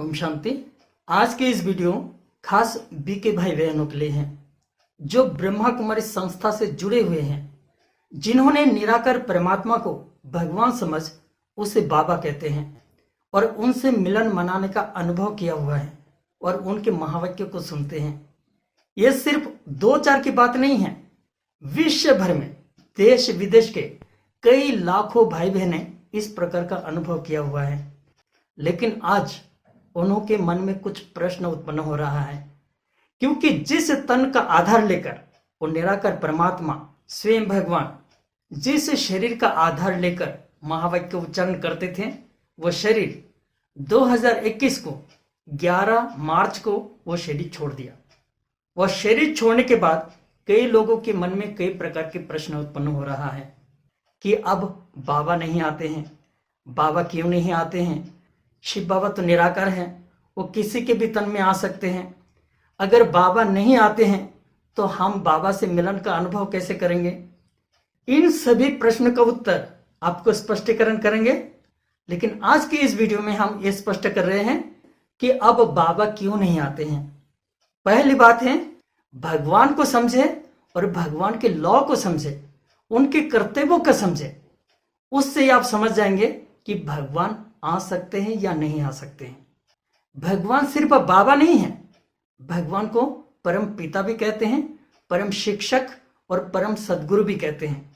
ओम शांति। आज के इस वीडियो खास बीके भाई बहनों के लिए है जो ब्रह्मा कुमारी संस्था से जुड़े हुए हैं, जिन्होंने निराकार परमात्मा को भगवान समझ उसे बाबा कहते हैं और उनसे मिलन मनाने का अनुभव किया हुआ है और उनके महावाक्य को सुनते हैं। यह सिर्फ 2-4 की बात नहीं है, विश्व भर में देश विदेश के कई लाखों भाई बहनें इस प्रकार का अनुभव किया हुआ है। लेकिन आज उनके मन में कुछ प्रश्न उत्पन्न हो रहा है, क्योंकि जिस तन का आधार लेकर वो निराकार परमात्मा स्वयं भगवान जिस शरीर का आधार लेकर महावाक्य उच्चारण करते थे, वो शरीर 2021 को 11 मार्च को वो शरीर छोड़ दिया। वह शरीर छोड़ने के बाद कई लोगों के मन में कई प्रकार के प्रश्न उत्पन्न हो रहा है कि अब बाबा नहीं आते हैं, बाबा क्यों नहीं आते हैं? शिव बाबा तो निराकार हैं, वो किसी के भी तन में आ सकते हैं। अगर बाबा नहीं आते हैं तो हम बाबा से मिलन का अनुभव कैसे करेंगे? इन सभी प्रश्न का उत्तर आपको स्पष्टीकरण करेंगे। लेकिन आज की इस वीडियो में हम ये स्पष्ट कर रहे हैं कि अब बाबा क्यों नहीं आते हैं। पहली बात है, भगवान को समझे और भगवान के लॉ को समझे, उनके कर्तव्यों को समझे। उससे आप समझ जाएंगे कि भगवान आ सकते हैं या नहीं आ सकते हैं। भगवान सिर्फ बाबा नहीं है, भगवान को परम पिता भी कहते हैं, परम शिक्षक और परम सदगुरु भी कहते हैं।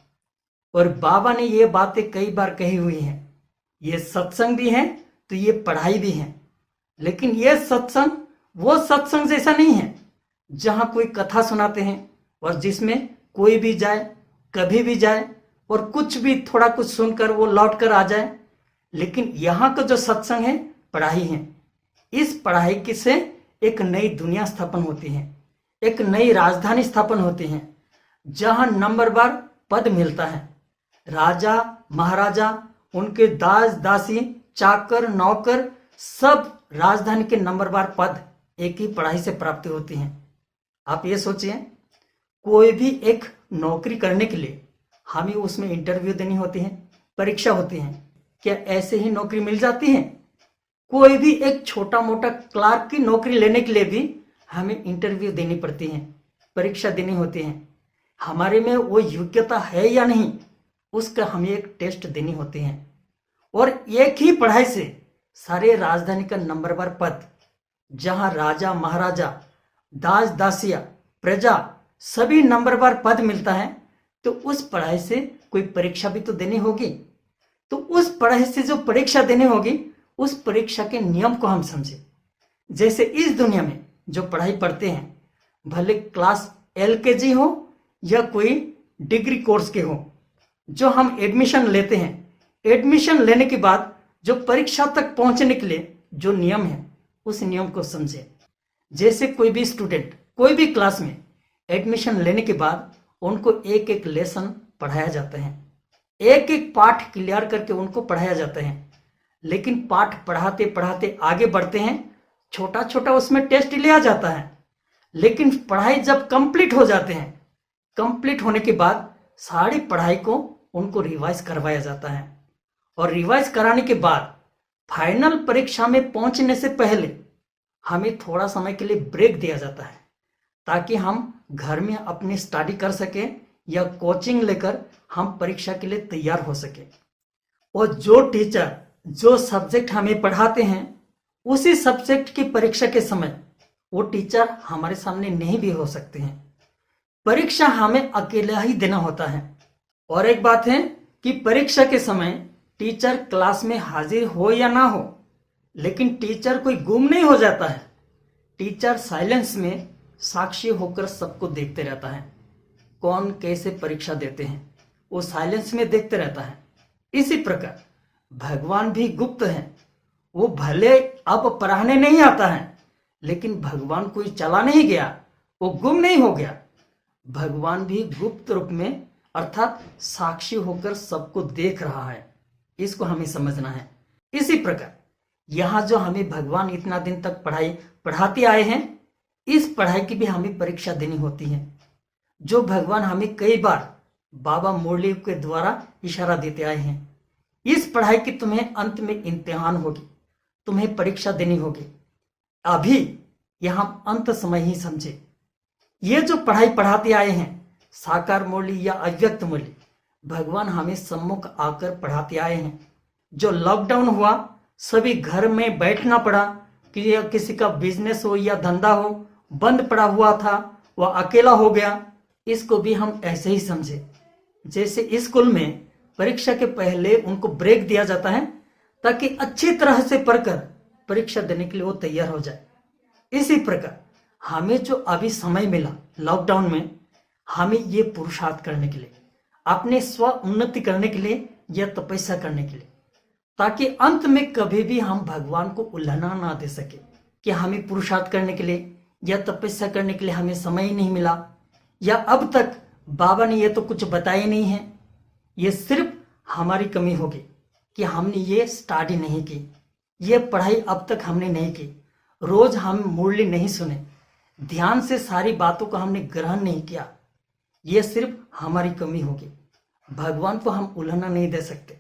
और बाबा ने ये बातें कई बार कही हुई हैं। ये सत्संग भी है तो ये पढ़ाई भी है। लेकिन ये सत्संग वो सत्संग जैसा नहीं है जहां कोई कथा सुनाते हैं और जिसमें कोई भी जाए, कभी भी जाए और कुछ भी थोड़ा कुछ सुनकर वो लौट कर आ जाए। लेकिन यहाँ का जो सत्संग है, पढ़ाई है। इस पढ़ाई की से एक नई दुनिया स्थापन होती है, एक नई राजधानी स्थापन होती है, जहां नंबरवार पद मिलता है। राजा महाराजा, उनके दास दासी, चाकर नौकर, सब राजधानी के नंबरवार पद एक ही पढ़ाई से प्राप्त होती हैं। आप ये सोचिए, कोई भी एक नौकरी करने के लिए हमें उसमें इंटरव्यू देनी होती है, परीक्षा होती है। क्या ऐसे ही नौकरी मिल जाती है? कोई भी एक छोटा मोटा क्लार्क की नौकरी लेने के लिए भी हमें इंटरव्यू देनी पड़ती है, परीक्षा देनी होती है। हमारे में वो योग्यता है या नहीं, उसका हमें एक टेस्ट देनी होती है। और एक ही पढ़ाई से सारे राजधानी का नंबरवार पद, जहां राजा महाराजा, दास दासिया, प्रजा, सभी नंबरवार पद मिलता है, तो उस पढ़ाई से कोई परीक्षा भी तो देनी होगी। तो उस पढ़ाई से जो परीक्षा देनी होगी, उस परीक्षा के नियम को हम समझे। जैसे इस दुनिया में जो पढ़ाई पढ़ते हैं, भले क्लास LKG हो या कोई डिग्री कोर्स के हो, जो हम एडमिशन लेते हैं, एडमिशन लेने के बाद जो परीक्षा तक पहुंचने के लिए जो नियम है, उस नियम को समझे। जैसे कोई भी स्टूडेंट कोई भी क्लास में एडमिशन लेने के बाद उनको एक एक लेसन पढ़ाया जाता है, एक एक पाठ क्लियर करके उनको पढ़ाया जाता है। लेकिन पाठ पढ़ाते पढ़ाते आगे बढ़ते हैं, छोटा छोटा उसमें टेस्ट लिया जाता है। लेकिन पढ़ाई जब कंप्लीट हो जाते हैं, कंप्लीट होने के बाद सारी पढ़ाई को उनको रिवाइज करवाया जाता है। और रिवाइज कराने के बाद फाइनल परीक्षा में पहुंचने से पहले हमें थोड़ा समय के लिए ब्रेक दिया जाता है, ताकि हम घर में अपनी स्टडी कर सके या कोचिंग लेकर हम परीक्षा के लिए तैयार हो सके। और जो टीचर जो सब्जेक्ट हमें पढ़ाते हैं, उसी सब्जेक्ट की परीक्षा के समय वो टीचर हमारे सामने नहीं भी हो सकते हैं। परीक्षा हमें अकेला ही देना होता है। और एक बात है कि परीक्षा के समय टीचर क्लास में हाजिर हो या ना हो, लेकिन टीचर कोई गुम नहीं हो जाता है। टीचर साइलेंस में साक्षी होकर सबको देखते रहता है, कौन कैसे परीक्षा देते हैं, वो साइलेंस में देखते रहता है। इसी प्रकार भगवान भी गुप्त हैं। वो भले अब पढ़ाने नहीं आता है, लेकिन भगवान कोई चला नहीं गया, वो गुम नहीं हो गया। भगवान भी गुप्त रूप में अर्थात साक्षी होकर सबको देख रहा है। इसको हमें समझना है। इसी प्रकार यहाँ जो हमें भगवान इतना दिन तक पढ़ाई पढ़ाते आए हैं, इस पढ़ाई की भी हमें परीक्षा देनी होती है, जो भगवान हमें कई बार बाबा मुरली के द्वारा इशारा देते आए हैं। इस पढ़ाई की तुम्हें अंत में इम्तिहान होगी, तुम्हें परीक्षा देनी होगी। अभी यह हम अंत समय ही समझे। ये जो पढ़ाई पढ़ाते आए हैं, साकार मूल्य या अव्यक्त मूल्य, भगवान हमें सम्मुख आकर पढ़ाते आए हैं। जो लॉकडाउन हुआ, सभी घर में बैठना पड़ा, कि या किसी का बिजनेस हो या धंधा हो, बंद पड़ा हुआ था, वह अकेला हो गया। इसको भी हम ऐसे ही समझे जैसे स्कूल में परीक्षा के पहले उनको ब्रेक दिया जाता है ताकि अच्छी तरह से पढ़कर परीक्षा देने के लिए वो तैयार हो जाए। इसी प्रकार हमें जो अभी समय मिला लॉकडाउन में, हमें ये पुरुषार्थ करने के लिए, अपने स्व उन्नति करने के लिए या तपस्या करने के लिए, ताकि अंत में कभी भी हम भगवान को उल्लंघना ना दे सके कि हमें पुरुषार्थ करने के लिए या तपस्या करने के लिए हमें समय ही नहीं मिला, या अब तक बाबा ने ये तो कुछ बताया नहीं है। ये सिर्फ हमारी कमी होगी कि हमने ये स्टडी नहीं की, ये पढ़ाई अब तक हमने नहीं की, रोज हम मुरली नहीं सुने, ध्यान से सारी बातों को हमने ग्रहण नहीं किया। ये सिर्फ हमारी कमी होगी, भगवान को हम उल्लंघना नहीं दे सकते।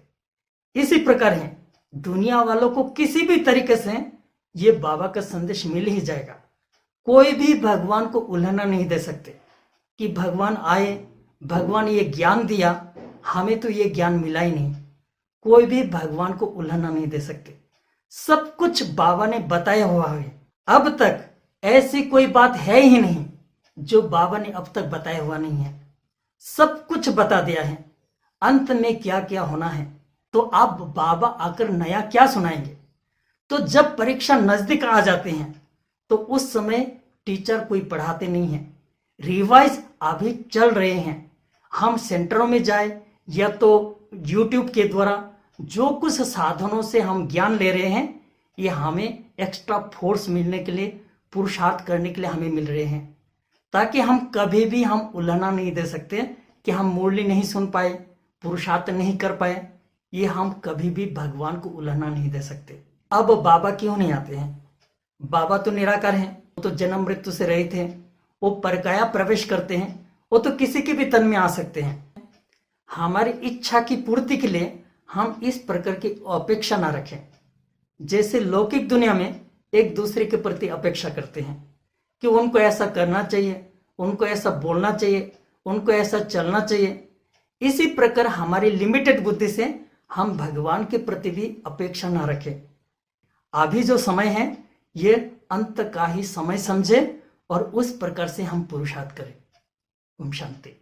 इसी प्रकार है, दुनिया वालों को किसी भी तरीके से ये बाबा का संदेश मिल ही जाएगा। कोई भी भगवान को उल्लंघना नहीं दे सकते कि भगवान आए, भगवान ये ज्ञान दिया, हमें तो ये ज्ञान मिला ही नहीं। कोई भी भगवान को उल्लंघना नहीं दे सकते। सब कुछ बाबा ने बताया हुआ है। अब तक ऐसी कोई बात है ही नहीं जो बाबा ने अब तक बताया हुआ नहीं है। सब कुछ बता दिया है। अंत में क्या क्या होना है, तो आप बाबा आकर नया क्या सुनाएंगे। तो जब परीक्षा नजदीक आ जाते हैं तो उस समय टीचर कोई पढ़ाते नहीं है, रिवाइज अभी चल रहे हैं। हम सेंटरों में जाए या तो यूट्यूब के द्वारा जो कुछ साधनों से हम ज्ञान ले रहे हैं, ये हमें एक्स्ट्रा फोर्स मिलने के लिए, पुरुषार्थ करने के लिए हमें मिल रहे हैं, ताकि हम कभी भी हम उल्लंघना नहीं दे सकते कि हम मुरली नहीं सुन पाए, पुरुषार्थ नहीं कर पाए। ये हम कभी भी भगवान को उल्लंघना नहीं दे सकते। अब बाबा क्यों नहीं आते हैं? बाबा तो निराकार हैं, वो तो जन्म मृत्यु से रहित हैं, वो परकाया प्रवेश करते हैं, वो तो किसी के भी तन में आ सकते हैं। हमारी इच्छा की पूर्ति के लिए हम इस प्रकार की अपेक्षा ना रखें, जैसे लौकिक दुनिया में एक दूसरे के प्रति अपेक्षा करते हैं कि उनको ऐसा करना चाहिए, उनको ऐसा बोलना चाहिए, उनको ऐसा चलना चाहिए। इसी प्रकार हमारी लिमिटेड बुद्धि से हम भगवान के प्रति भी अपेक्षा ना रखें। अभी जो समय है ये अंत का ही समय समझे और उस प्रकार से हम पुरुषार्थ करें। ओम शांति।